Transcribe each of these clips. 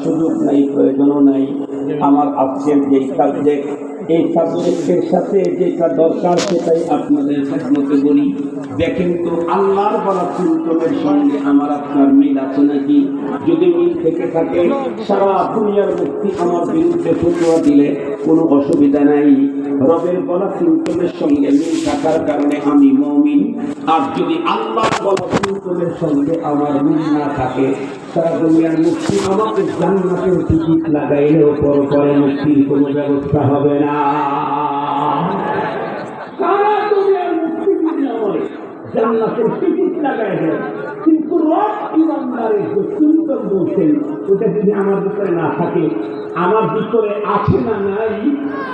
সুযোগ নাই, প্রয়োজনও নাই। আমার আজকের যে সাবজেক্ট, এই সাবজেক্টের সাথে যেটা দরকার সেটাই আপনাদের খেদমতে বলি। দেখেন তো আল্লাহর বলা চিন্তনের সঙ্গে আমার আপনার মিল আছে নাকি? যদি মিল থেকে থাকে, সারা দুনিয়ার ব্যক্তি আমার বিরুদ্ধে ফতোয়া দিলে কোনো অসুবিধা নাই। রবের বলা চিন্তনের সঙ্গে মিল থাকার কারণে আমি মুমিন। আর যদি আল্লাহর বলা চিন্তনের সঙ্গে আমার মিল না থাকে, সারা দুনিয়ার মুক্তি আমাকে জান্নাতের টিকিট লাগাইলেও পরে মুক্তির কোনো ব্যবস্থা হবে না। সারা দুনিয়ার মুক্তি আমাকে জান্নাতের টিকিট লাগাইলে, কিন্তু রব ইমানদারের যে চিন্তন বলছেন ওটা যদি আমার ভিতরে না থাকে, আমার ভিতরে আছে না নাই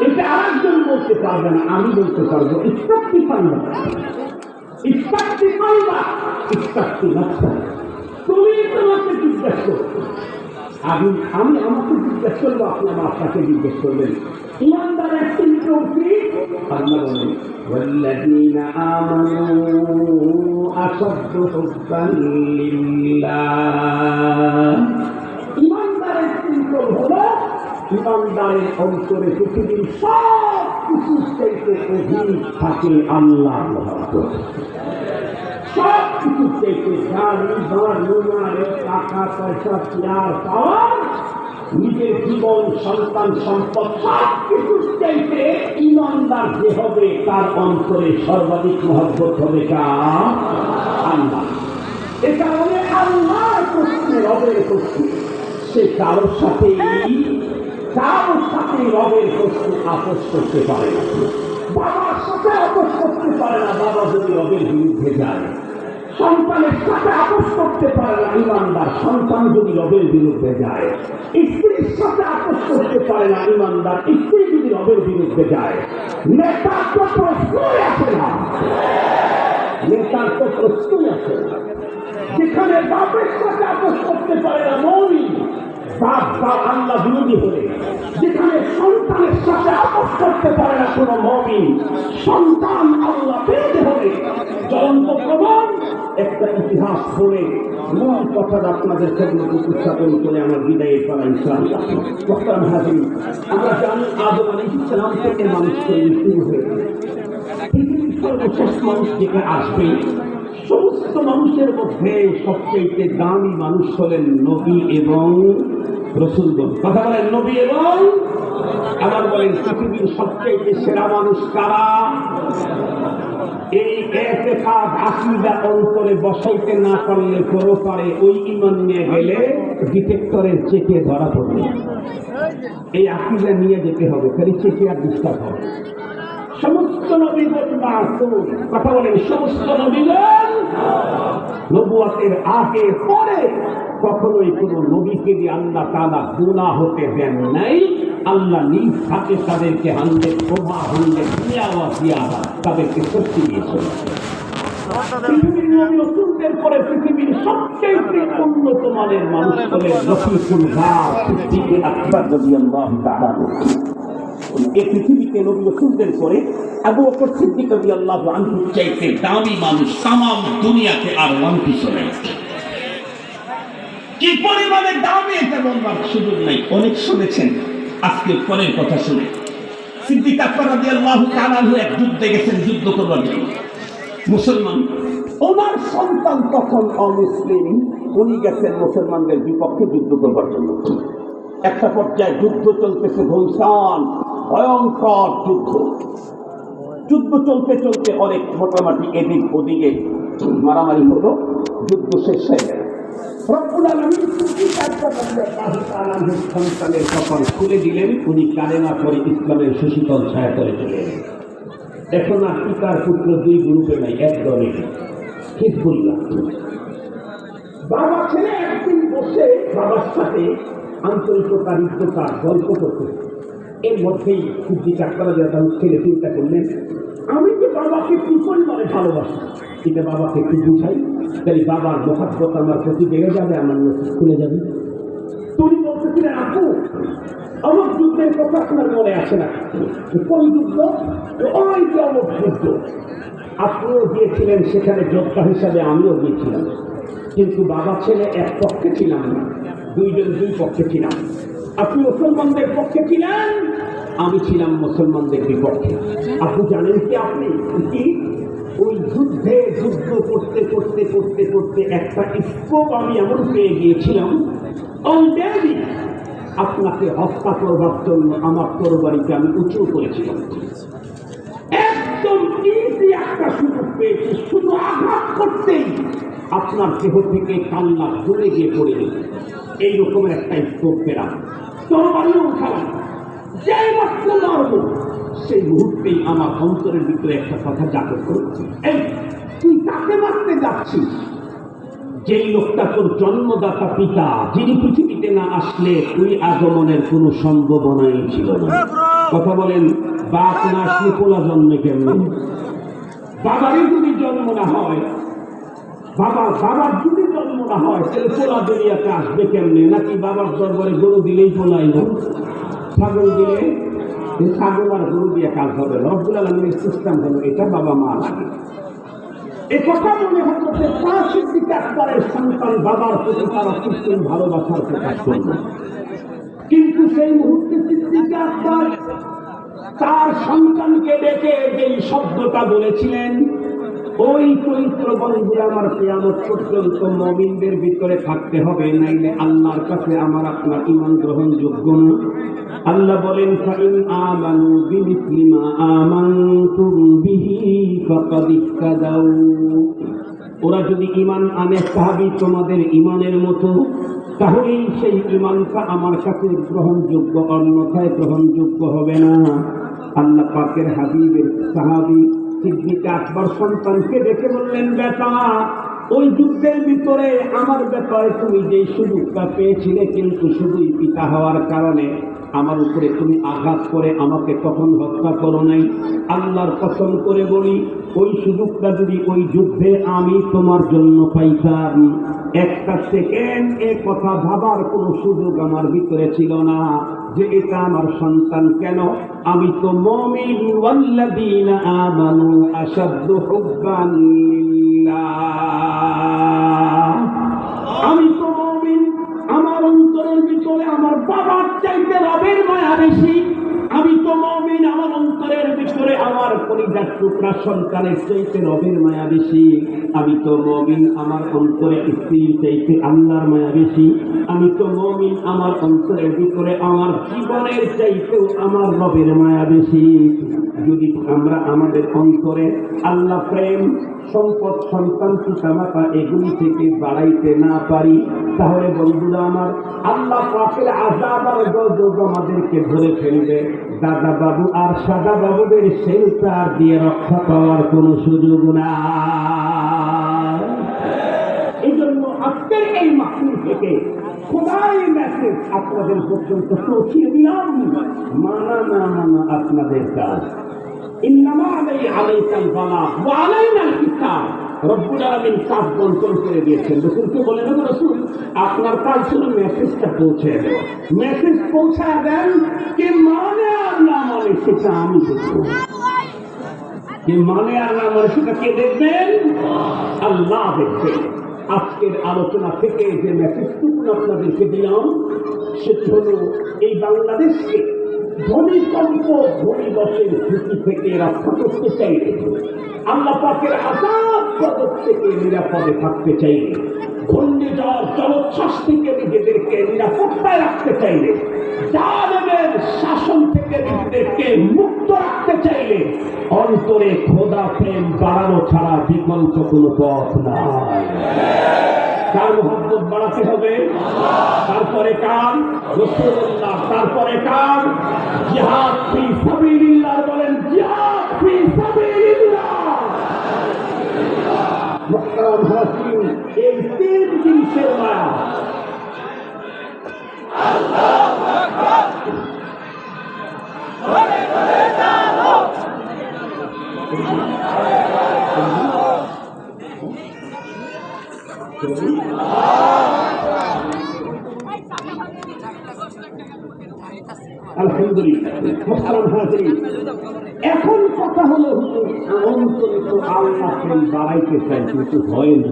এটা আরেকজন বলতে পারবে না, আমি বলতে পারবো। ইস্তাক্তি পাইবা, ইস্তাক্তি পাইবা, ইস্তাক্তি নাস্তা। তুমি তোমাকে জিজ্ঞেস করছো, আমি আমাকে জিজ্ঞেস করবো, আপনার আপনাকে জিজ্ঞেস করবেন। ইমানদারের চিন্তা উচিত আল্লাহ বলেন والذين آمنوا أشد حبا لله। ইমানদারের চিন্তা হলো ইমানদারের অন্তরে পৃথিবীর সব কিছু চাইতে অধিক থাকে আল্লাহর মহব্বত। সব কিছু চাইতে গাড়ি বাড়ি টাকা পয়সা চেয়ার পাওয়ার, নিজের জীবন সন্তান সম্পদ সব কিছু চাইতে ইমানদার যে হবে তার অন্তরে সর্বাধিক মহব্বত হবে কার? আল্লাহ। এ কারণে আল্লাহর প্রশ্নে রবের প্রশ্নে সে কারোর সাথে রবের প্রশ্নে আপোষ করতে পারে না। বাবার সাথে আপোষ করতে পারে না, বাবা যদি রবের বিরুদ্ধে যায়। সন্তানের সাথে আপোষ করতে পারে না ইমানদার, সন্তান যদি রবের বিরুদ্ধে যায়। স্ত্রীর সাথে আপোষ করতে পারে না ইমানদার, স্ত্রী যদি রবের বিরুদ্ধে যায়। নেতার তো প্রশ্নই আসে না, নেতার তো প্রশ্নই আসে না। যেখানে বাপের সাথে আপোষ করতে পারে না মুমিন, বাপ আল্লাহ বিরোধী হলে, যেখানে সন্তানের সাথে আপোষ করতে পারে না কোনো মুমিন, সন্তান আল্লাহ বিরোধী হলে জ্বলন্ত প্রমাণ। একটা ইতিহাস পড়ে মূল কথাটা আপনাদের খেদমতে উপস্থাপন করে আমার বিদায়ের পালা ইনশাআল্লাহ। মোহতারাম হাজির, আমরা জানি আদম আলাইহিস সালাম থেকে মানুষ তৈরি শুরু হয়েছে। পৃথিবীর সর্বশেষ মানুষ যেটা আসবে, সমস্ত মানুষের মধ্যে সবচেয়ে দামি মানুষ হলেন নবী এবং রাসূলগণ। কথা বলেন নবী এবং আবার বলেন পৃথিবীর সবচেয়ে সেরা মানুষ কারা? এই ইতিকাদ আকীদা অন্তরে বসাইতে না পারলে পরপারে ওই ঈমান নিয়ে গেলে ডিটেক্টরের চেকে ধরা পড়বে। এই আকীদা নিয়ে যেতে হবে, খালি চেকে আর ডিস্টার্ব হবে। সমস্ত নবীগণ মাসুম। কথা বলেন সমস্ত নবীগণ নবুয়তের আগে পরে কখনোই কোনো নবীকে দিয়ে আল্লাহ তাআলা গুনাহ হতে দেন নাই। আল্লাহ নিজ হাতে তাদেরকে 100% তাদেরকে শক্তি দিয়েছেন। পৃথিবীর নবী রাসূলদের পরে পৃথিবীর সবচেয়ে উন্নত মানের মানুষ হলেন রাসূলুল্লাহ সিদ্দিক আকবর রাদিয়াল্লাহু তাআলা। এই পৃথিবীতে নবী রাসূলদের পরে আবু বকর সিদ্দিক রাদিয়াল্লাহু আনহু চাইতে দামি মানুষ তামাম দুনিয়াতে আর ওয়ান কিছু নেই। কি পরিমাণে দামি এটা বলবার সুযোগ নাই, অনেক শুনেছেন। আজকে পরের কথা শুনে সিদ্দিক আকবর রাদিয়াল্লাহু তাআলা এক যুদ্ধে গেছেন, যুদ্ধ করবার জন্য। মুসলমান, ওনার সন্তান তখন অমুসলিম, উনি গেছেন মুসলমানদের বিপক্ষে যুদ্ধ করবার জন্য। একটা পর্যায়ে যুদ্ধ চলতেছে, ভীষণ ভয়ঙ্কর যুদ্ধ চলতে চলতে অনেক মোটামুটি এদিক ওদিকে মারামারি হলো, যুদ্ধ শেষ হয়ে গেল। রব্বুল আলামিন সন্তানের কপাল খুলে দিলেন, উনি কালেমা করে ইসলামের সুশীতল ছায়া করে চলে এলেন। এখন আর পিতার পুত্র দুই গ্রুপে নাই, এক দলে। হিজবুল্লাহ। বাবা ছেলে একদিন বসে বাবার সাথে আন্তরিকতা হৃদ্যতা গল্প করতে, এর মধ্যেই সিদ্দিক আকবর রাদিয়াল্লাহু আনহু ছেলে চিন্তা করলেন, আমি যে বাবাকে কি পরিমাণে ভালোবাসি, এটা বাবাকে একটু বুঝাই, তাই বাবার মহাব্বত আমার প্রতি বেড়ে যাবে, আমার নসিব খুলে যাবে। তুমি বলতেছিলেন আপু আমার যুদ্ধের কথা আপনার মনে আসে না? কোন যুদ্ধ? ওই যে অমুক যুদ্ধ। আপনিও গিয়েছিলেন সেখানে যোদ্ধা হিসাবে, আমিও গিয়েছিলাম, কিন্তু বাবা ছেলে এক পক্ষে ছিলাম না। দুইজন দুই পক্ষে ছিলাম। আপনি মুসলমানদের পক্ষে ছিলেন, আমি ছিলাম মুসলমানদের বিপক্ষে। আপনি জানেন কি আপনি কি ওই যুদ্ধ করতে করতে করতে করতে একটা স্কোপ আমি এমন পেয়ে গিয়েছিলাম, অলরেডি আপনাকে হত্যা করবার জন্য আমার তরবারিকে আমি উঁচু করেছিলাম। একদম ইজি একটা সুযোগ পেয়েছি, শুধু আঘাত করতেই আপনার দেহ থেকে কান্না ঝুলে গিয়ে পড়ে গেল। এইরকমের একটা স্কোপ পেলাম, তরবারিও উঠালাম, যে মাত্র মারব সেই মুহূর্তেই আমার অন্তরের ভিতরে একটা কথা জাগ্রত করছে, এই তুই কাকে মারতে যাচ্ছিস? যেই লোকটা তোর জন্মদাতা পিতা, যিনি পৃথিবীতে না আসলে তুই আগমনের কোনো সম্ভাবনাই ছিল না। কথা বলেন, বাপ না আসলে পোলা জন্মে কেমন? বাবারই যদি জন্ম না হয়, বাবার যদি জন্ম না হয়, তাহলে পোলা দুনিয়াতে আসবে কেমনে? নাকি বাবার দরবারে গরু দিলেই পোলাই না, ছাগল দিলে ছাগল আর গরু দিয়ে কাজ হবে? রব্বুল আলামিনের সিস্টেম হলো এটা, বাবা মা লাগে। এ কথা মনে হতো যে সিদ্দিক আকবরের সন্তান বাবার প্রতি তারা কৃত্রিম ভালোবাসার প্রকাশ করল, কিন্তু সেই মুহূর্তে সিদ্দিক আকবর তার সন্তানকে ডেকে যেই শব্দটা বলেছিলেন, ওই চরিত্র বন্ধু আমার কিয়ামত পর্যন্ত মুমিনদের ভিতরে থাকতে হবে, নাইলে আল্লাহর কাছে আমার আপনার ঈমান গ্রহণযোগ্য না। আল্লাহ বলেন, ফাইন আমানু বিমিসলি মা আমানতুম বিহি ফাকাদ ইহতাদাউ। ওরা যদি ঈমান আনে সাহাবী তোমাদের ঈমানের মতো, তাহলেই সেই ঈমানটা আমার কাছে গ্রহণযোগ্য, অন্যথায় গ্রহণযোগ্য হবে না। আল্লাহ পাকের হাবিবের সাহাবী সিদ্দিক আকবর সন্তানকে দেখে বললেন, বেটা ওই যুদ্ধের ভিতরে আমার ব্যাপারে তুমি যে সুযোগটা পেয়েছিলে, কিন্তু শুধুই পিতা হওয়ার কারণে আমার উপরে তুমি আঘাত করে আমাকে তখন হত্যা করো নাই। আল্লাহর কসম করে বলি, ওই সুযোগটা যদি ওই যুদ্ধে আমি তোমার জন্য পাইতাম, একটা সেকেন্ড এ কথা ভাবার কোনো সুযোগ আমার ভিতরে ছিল না যে এটা আমার সন্তান। কেন? আমি তো মুমিন, ওয়াল্লাযীনা আমানু আশাদ্দু হুব্বান লিল্লাহ। আমি তো মুমিন, আমার অন্তরের ভিতরে আমার বাবার চাইতে রবের মায়া বেশি। আমি তো মুমিন, আমার অন্তরের ভিতরে আমার কলিজার টুকরা সন্তানের চাইতে রবের মায়া বেশি। আমি তো মুমিন, আমার অন্তরে স্ত্রীর চাইতে আল্লাহর মায়া বেশি। আমি তো মুমিন, আমার অন্তরের ভিতরে আমার জীবনের চাইতেও আমার রবের মায়া বেশি। যদি আমরা আমাদের অন্তরে আল্লাহ প্রেম, সম্পদ, সন্তান, পিতামাতা এগুলি থেকে বাড়াইতে না পারি, তাহলে বন্ধুরা আমার আল্লাহ পাকের আযাব আর গজব আমাদেরকে ধরে ফেলবে। দাদা বাবু আর সাদা বাবুদের শেল্টার দিয়ে রক্ষা পাওয়ার কোনো সুযোগ নাই। এই জন্য আজকের এই মাহফিল থেকে খোদাই মেসেজ আপনাদের পর্যন্ত পৌঁছিয়ে দিলাম, মানা না মানা আপনাদের কাজ। ইন্নামা আলাইকাল বালাগ ওয়া আলাইনাল হিসাব। রব্বুল আলামিন কাজ বন্টন করে দিয়েছেন। রাসূলকে বলেন, রাসূল আপনার কাজ ছিল মেসেজটা পৌঁছে দেওয়া। মেসেজ পৌঁছায় দেন, কে মানে আর না মানে সেটা আমি দেখব। কে মানে আর না মানে সেটা কে দেখবেন? আল্লাহ দেখবেন। আজকের আলোচনা থেকে যে মেসেজটুকু আপনাদেরকে দিলাম, সেটা হলো এই বাংলাদেশকে ভূমিকম্প, ভূমিধসের ঝুঁকি থেকে রক্ষা করতে চাইলে, আল্লাহ পাকের আযাব গজব থেকে নিরাপদে থাকতে চাইলে, ঘূর্ণিঝড় জলোচ্ছ্বাস থেকে নিজেদেরকে নিরাপত্তায় রাখতে চাইলে, জালেমের শাসন থেকে নিজেদেরকে মুক্ত রাখতে চাইলে, অন্তরে খোদা প্রেম বাড়ানো ছাড়া বিকল্প কোনো পথ নাই। কার মুহাব্বত বাড়াতে হবে? তারপরে কার? রাসূলুল্লাহ। তারপরে কার? জিহাদ ফি সাবিলিল্লাহ। বলেন, জিহাদ ফি সাবিলিল্লাহ। মুহতারাম হাজির, এই তিন জিনিসের মায়া। আল্লাহু আকবার। করে করে দাও। এখন কথা হলো, অন্তরে তো আল্লাহ বাড়াইতে চাই, কিন্তু হয় না।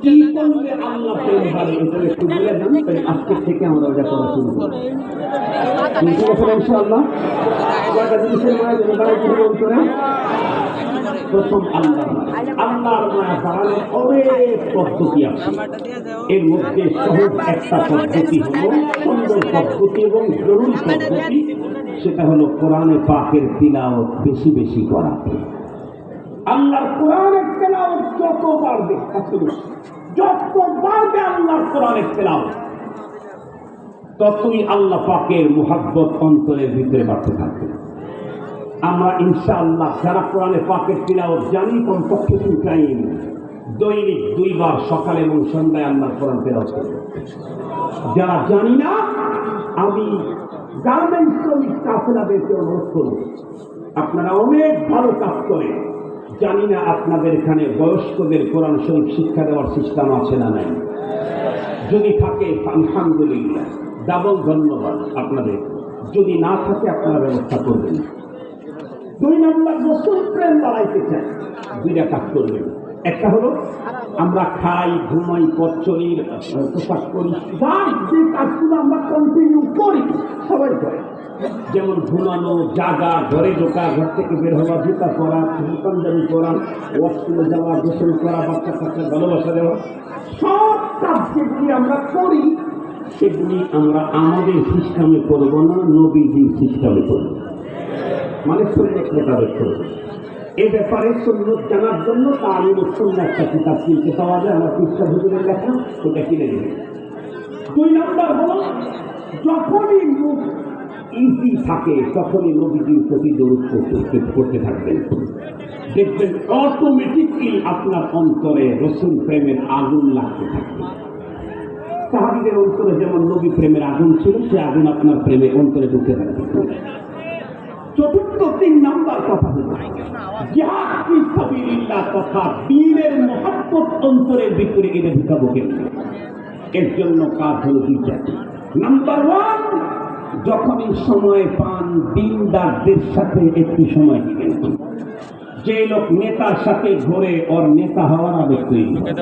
কি করলে আল্লাহ প্রেম বাড়ে এটা একটু বলে দেন, তাহলে আজকে থেকে আমরা ওটা করা শুরু করব। ইনশাআল্লাহ কয়টা জিনিসের মায়া যেন বাড়াই দিব অন্তরে। প্রথম আল্লাহর মায়া বাড়ানোর অনেক পদ্ধতি আছে, এর মধ্যে সহজ একটা পদ্ধতি হলো, সুন্দর পদ্ধতি এবং জরুরি পদ্ধতি, সেটা হলো কোরআনে পাকের তিলাওয়াত বেশি বেশি করা। আল্লাহর কোরআনের তেলাওয়াত যত বাড়বে, যত বাড়বে আল্লাহর কোরআনের তেলাওয়াত, ততই আল্লাহ পাকের মুহাব্বত অন্তরের ভিতরে বাড়তে থাকবে। আমরা ইনশাআল্লাহ যারা কোরআনে পাকের তিলাওয়াত জানি, কমপক্ষে 2 টাইম দৈনিক 2 বার সকালে এবং সন্ধ্যায় আল্লাহর কোরআন তেলাওয়াত করব। যারা জানি না, আমি গার্মেন্টস শ্রমিক কাফেলাদেরকে অনুরোধ করব, আপনারা অনেক ভালো কাজ করেন, জানি না আপনাদের এখানে বয়স্কদের কোরআন শরীফ শিক্ষা দেওয়ার সিস্টেম আছে না নাই। যদি থাকে আলহামদুলিল্লাহ, ডাবল ধন্যবাদ আপনাদের। যদি না থাকে আপনারা ব্যবস্থা করবেন। 2 নম্বর, রাসূল প্রেম বাড়াইতে চাই, 2টা কাজ করবেন। একটা হলো আমরা খাই, ঘুমাই, পথ চলি, পোশাক করি, যে কাজগুলো আমরা কন্টিনিউ করি, সবাই করে, যেমন ঘুমানো, জাগা, ঘরে ঢোকা, ঘর থেকে বের হওয়া, জুতা পরা, পাঞ্জাবি পরা, ওয়াশরুমে যাওয়া, গোসল করা, বাচ্চা কাচ্চা ভালোবাসা দেওয়া, সব কাজ যেগুলি আমরা করি সেগুলি আমরা আমাদের সিস্টেমে করবো না, নবীজির সিস্টেমে করবো, মানে সুন্নাত মোতাবেক করবো। এই ব্যাপারে সুন্নাত জানার জন্য তালিমুস সুন্নাহ একটা কিতাব কিনতে পাওয়া যায়, আমার পৃষ্ঠা হুজুরের লেখা, ওটা কিনে নেবেন। 2 নম্বর হলো যখনই মুখ ইজি থাকে তখনই নবীজির প্রতি দরুদ করতে থাকবেন, দেখবেন অটোমেটিকলি আপনার অন্তরে রাসূল প্রেমের আগুন লাগতে থাকবে। সাহাবীদের অন্তরে যেমন নবী প্রেমের আগুন ছিল, সে আগুন আপনার প্রেমে অন্তরে ঢুকে থাকবে। চতুর্থ 3 নাম্বার কথা হলো জিহাদ ফি সাবিলিল্লাহ তথা দ্বীনের মহব্বত অন্তরের ভিতরে এনে ঢুকাবো কেমনে। এর জন্য কাজ হলো 2টা। নাম্বার 1, যখনই সময় পান দিনদারদের সাথে একটু সময় দিবেন। যে লোক নেতার সাথে ঘোরে ওর নেতা হওয়ার আবেগ তৈরি হয়,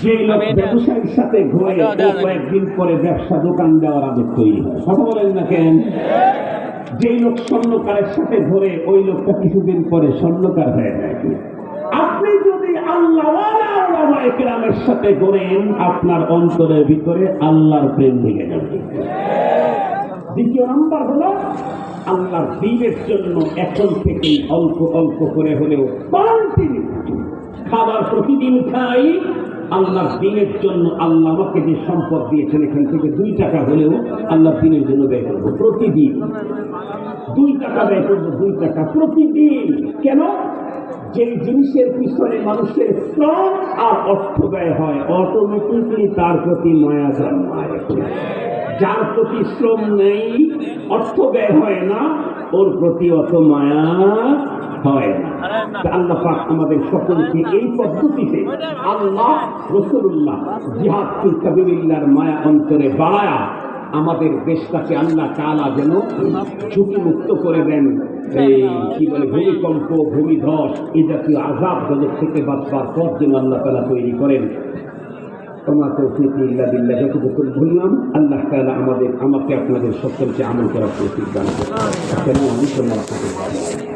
যে লোক ব্যবসায়ীর সাথে ঘোরে কয়েকদিন পরে ব্যবসা দোকান দেওয়ার আবেগ তৈরি হয়। কথা বলেন না কেন? যে লোক স্বর্ণকারের সাথে ঘোরে ওই লোকটা কিছুদিন পরে স্বর্ণকার হয়ে যায়। আপনি যদি আল্লাহওয়ালা কেরামের সাথে ঘোরেন, আপনার অন্তরের ভিতরে আল্লাহর প্রেম লেগে যাবে। 2 নম্বর হলো আল্লাহর দ্বীনের জন্য এখন থেকেই অল্প অল্প করে হলেও কন্টিনিউ খাবার প্রতিদিন খাই। আল্লাহর দ্বীনের জন্য আল্লাহ আমাকে যে সম্পদ দিয়েছেন, এখান থেকে 2 টাকা হলেও আল্লাহর দ্বীনের জন্য ব্যয় করবো প্রতিদিন। 2 টাকা ব্যয় করবো, 2 টাকা প্রতিদিন। কেন? যে জিনিসের পিছনে মানুষের শ্রম আর অর্থ ব্যয় হয়, অটোমেটিকলি তার প্রতি মায়া জন্মায়। যার প্রতি শ্রম নেই, অর্থ ব্যয় হয় না, ওর প্রতি অত মায়া হয় না। আল্লাহ পাক আমাদের সকলকে এই পদ্ধতিতে আল্লাহ, রাসূলুল্লাহ, জিহাদ ফি সাবিলিল্লাহর মায়া অন্তরে বাড়ায়া আমাদের দেশটাকে আল্লাহ তাআলা যেন ঝুঁকি মুক্ত করে দেন। এই কি বলে, ভূমিকম্প, ভূমিধস, এই জাতীয় আযাব জগৎ থেকে বাঁচবার পথ যেন আল্লাহ তাআলা তৈরি করেন। তোমার তৌফিক ইল্লা বিল্লাহ। যতটুকু বললাম আল্লাহ তাআলা আমাকে আপনাদের সকলকে আমল করার তৌফিক দান করুন। আসসালামু আলাইকুম ওয়া রাহমাতুল্লাহ।